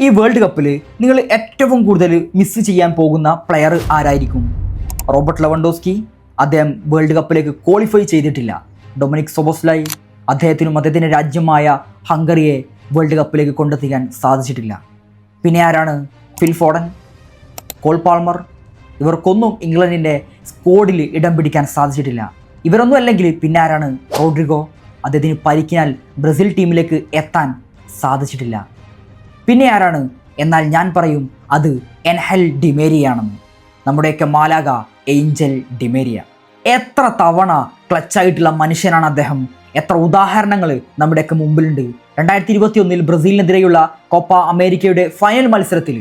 ഈ വേൾഡ് കപ്പിൽ നിങ്ങൾ ഏറ്റവും കൂടുതൽ മിസ് ചെയ്യാൻ പോകുന്ന പ്ലെയർ ആരായിരിക്കും? റോബർട്ട് ലെവൻഡോസ്കി, അദ്ദേഹം വേൾഡ് കപ്പിലേക്ക് ക്വാളിഫൈ ചെയ്തിട്ടില്ല. ഡൊമിനിക് സോബോസ്ലൈ, അദ്ദേഹത്തിനും അദ്ദേഹത്തിൻ്റെ രാജ്യമായ ഹംഗറിയെ വേൾഡ് കപ്പിലേക്ക് കൊണ്ടെത്തിക്കാൻ സാധിച്ചിട്ടില്ല. പിന്നെ ആരാണ്? ഫിൽ ഫോഡൻ, കോൾ പാൾമർ, ഇവർക്കൊന്നും ഇംഗ്ലണ്ടിൻ്റെ സ്ക്വാഡിൽ ഇടം പിടിക്കാൻ സാധിച്ചിട്ടില്ല. ഇവരൊന്നും അല്ലെങ്കിൽ പിന്നെ ആരാണ്? റോഡ്രിഗോ, അദ്ദേഹത്തിന് പരിക്കിനാൽ ബ്രസീൽ ടീമിലേക്ക് എത്താൻ സാധിച്ചിട്ടില്ല. പിന്നെ ആരാണ്? എന്നാൽ ഞാൻ പറയും അത് എൻഹെൽ ഡിമേരിയാണെന്ന്. നമ്മുടെയൊക്കെ മാലാക ഏഞ്ചൽ ഡിമേരിയ. എത്ര തവണ ക്ലച്ചായിട്ടുള്ള മനുഷ്യനാണ് അദ്ദേഹം. എത്ര ഉദാഹരണങ്ങൾ നമ്മുടെയൊക്കെ മുമ്പിലുണ്ട്. 2021 ബ്രസീലിനെതിരെയുള്ള കോപ്പ അമേരിക്കയുടെ ഫൈനൽ മത്സരത്തിൽ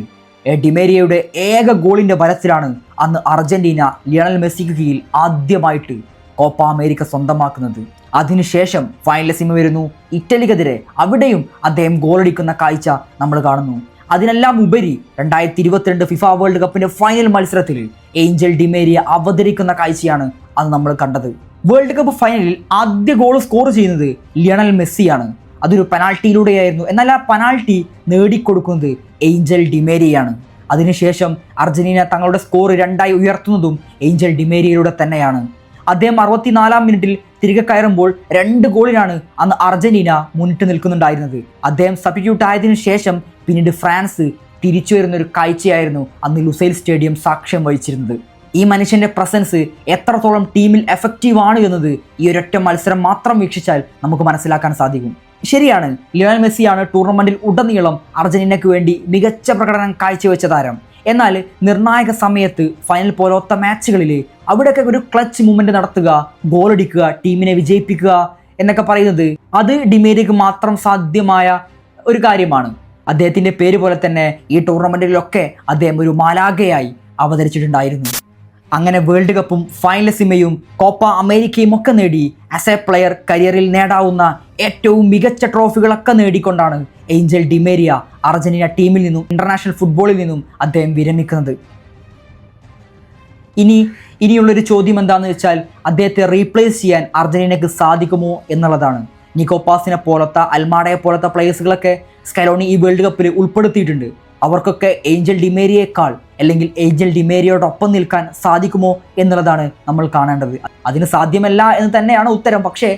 ഡിമേരിയയുടെ ഏക ഗോളിൻ്റെ ബലത്തിലാണ് അന്ന് അർജന്റീന ലിയണൽ മെസ്സിക്ക് കീഴിൽ ആദ്യമായിട്ട് കോപ്പ അമേരിക്ക സ്വന്തമാക്കുന്നത്. അതിനുശേഷം ഫൈനലിസിമ വരുന്നു ഇറ്റലിക്കെതിരെ. അവിടെയും അദ്ദേഹം ഗോളടിക്കുന്ന കാഴ്ച നമ്മൾ കാണുന്നു. അതിനെല്ലാം ഉപരി 2022 ഫിഫ വേൾഡ് കപ്പിൻ്റെ ഫൈനൽ മത്സരത്തിൽ ഏഞ്ചൽ ഡിമേരിയ അവതരിക്കുന്ന കാഴ്ചയാണ് അന്ന് നമ്മൾ കണ്ടത്. വേൾഡ് കപ്പ് ഫൈനലിൽ ആദ്യ ഗോൾ സ്കോർ ചെയ്യുന്നത് ലിയണൽ മെസ്സിയാണ്. അതൊരു പെനാൾട്ടിയിലൂടെയായിരുന്നു. എന്നാൽ ആ പെനാൾട്ടി നേടിക്കൊടുക്കുന്നത് ഏഞ്ചൽ ഡിമേരിയയാണ്. അതിനുശേഷം അർജന്റീന തങ്ങളുടെ സ്കോർ 2 ഉയർത്തുന്നതും ഏഞ്ചൽ ഡിമേരിയയിലൂടെ തന്നെയാണ്. അദ്ദേഹം 64-ാം മിനിറ്റിൽ തിരികെ കയറുമ്പോൾ 2 ഗോളിനാണ് അന്ന് അർജന്റീന മുന്നിട്ട് നിൽക്കുന്നുണ്ടായിരുന്നത്. അദ്ദേഹം സബ്സ്റ്റിറ്റ്യൂട്ട് ആയതിനു ശേഷം പിന്നീട് ഫ്രാൻസ് തിരിച്ചു വരുന്നൊരു കാഴ്ചയായിരുന്നു അന്ന് ലുസൈൽ സ്റ്റേഡിയം സാക്ഷ്യം വഹിച്ചിരുന്നത്. ഈ മനുഷ്യൻ്റെ പ്രസൻസ് എത്രത്തോളം ടീമിൽ എഫക്റ്റീവാണ് എന്നത് ഈ ഒരൊറ്റ മത്സരം മാത്രം വീക്ഷിച്ചാൽ നമുക്ക് മനസ്സിലാക്കാൻ സാധിക്കും. ശരിയാണ്, ലിയണൽ മെസ്സിയാണ് ടൂർണമെൻറ്റിൽ ഉടനീളം അർജന്റീനയ്ക്ക് വേണ്ടി മികച്ച പ്രകടനം കാഴ്ചവെച്ച താരം. എന്നാൽ നിർണായക സമയത്ത് ഫൈനൽ പോലത്തെ മാച്ചുകളിൽ അവിടെയൊക്കെ ഒരു ക്ലച്ച് മൂവ്മെൻറ്റ് നടത്തുക, ഗോളടിക്കുക, ടീമിനെ വിജയിപ്പിക്കുക എന്നൊക്കെ പറയുന്നത് അത് ഡിമേരിയക്ക് മാത്രം സാധ്യമായ ഒരു കാര്യമാണ്. അദ്ദേഹത്തിൻ്റെ പേര് പോലെ തന്നെ ഈ ടൂർണമെൻറ്റുകളിലൊക്കെ അദ്ദേഹം ഒരു മാലാഖയായി അവതരിച്ചിട്ടുണ്ടായിരുന്നു. അങ്ങനെ വേൾഡ് കപ്പും ഫൈനലിസിമയും കോപ്പ അമേരിക്കയും ഒക്കെ നേടി ആസ് എ പ്ലെയർ കരിയറിൽ നേടാവുന്ന ഏറ്റവും മികച്ച ട്രോഫികളൊക്കെ നേടിക്കൊണ്ടാണ് ഏഞ്ചൽ ഡിമേരിയ അർജന്റീന ടീമിൽ നിന്നും ഇൻ്റർനാഷണൽ ഫുട്ബോളിൽ നിന്നും അദ്ദേഹം വിരമിക്കുന്നത്. ഇനിയുള്ളൊരു ചോദ്യം എന്താണെന്ന് വെച്ചാൽ അദ്ദേഹത്തെ റീപ്ലേസ് ചെയ്യാൻ അർജന്റീനയ്ക്ക് സാധിക്കുമോ എന്നുള്ളതാണ്. നിക്കോ പാസിനെ പോലത്തെ, അൽമാഡയെ പോലത്തെ പ്ലേയേഴ്സുകളൊക്കെ സ്കലോണി ഈ വേൾഡ് കപ്പിൽ ഉൾപ്പെടുത്തിയിട്ടുണ്ട്. അവർക്കൊക്കെ ഏഞ്ചൽ ഡിമേരിയേക്കാൾ അല്ലെങ്കിൽ ഏഞ്ചൽ ഡിമേരിയോടൊപ്പം നിൽക്കാൻ സാധിക്കുമോ എന്നുള്ളതാണ് നമ്മൾ കാണേണ്ടത്. അതിന് സാധ്യമല്ല എന്ന് തന്നെയാണ് ഉത്തരം. പക്ഷേ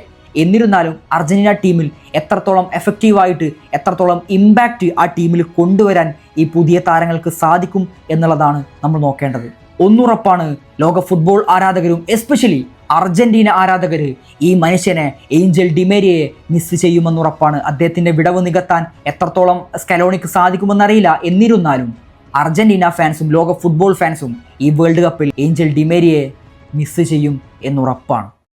എന്നിരുന്നാലും അർജന്റീന ടീമിൽ എത്രത്തോളം എഫക്റ്റീവായിട്ട്, എത്രത്തോളം ഇമ്പാക്റ്റ് ആ ടീമിൽ കൊണ്ടുവരാൻ ഈ പുതിയ താരങ്ങൾക്ക് സാധിക്കും എന്നുള്ളതാണ് നമ്മൾ നോക്കേണ്ടത്. ഒന്നുറപ്പാണ്, ലോക ഫുട്ബോൾ ആരാധകരും എസ്പെഷ്യലി അർജന്റീന ആരാധകർ ഈ മനുഷ്യനെ ഏഞ്ചൽ ഡിമേരിയയെ മിസ് ചെയ്യുമെന്നുറപ്പാണ്. അദ്ദേഹത്തിൻ്റെ വിടവ് നികത്താൻ എത്രത്തോളം സ്കലോണിക്ക് സാധിക്കുമെന്നറിയില്ല. എന്നിരുന്നാലും അർജന്റീന ഫാൻസും ലോക ഫുട്ബോൾ ഫാൻസും ഈ വേൾഡ് കപ്പിൽ ഏഞ്ചൽ ഡിമേരിയയെ മിസ് ചെയ്യും എന്നുറപ്പാണ്.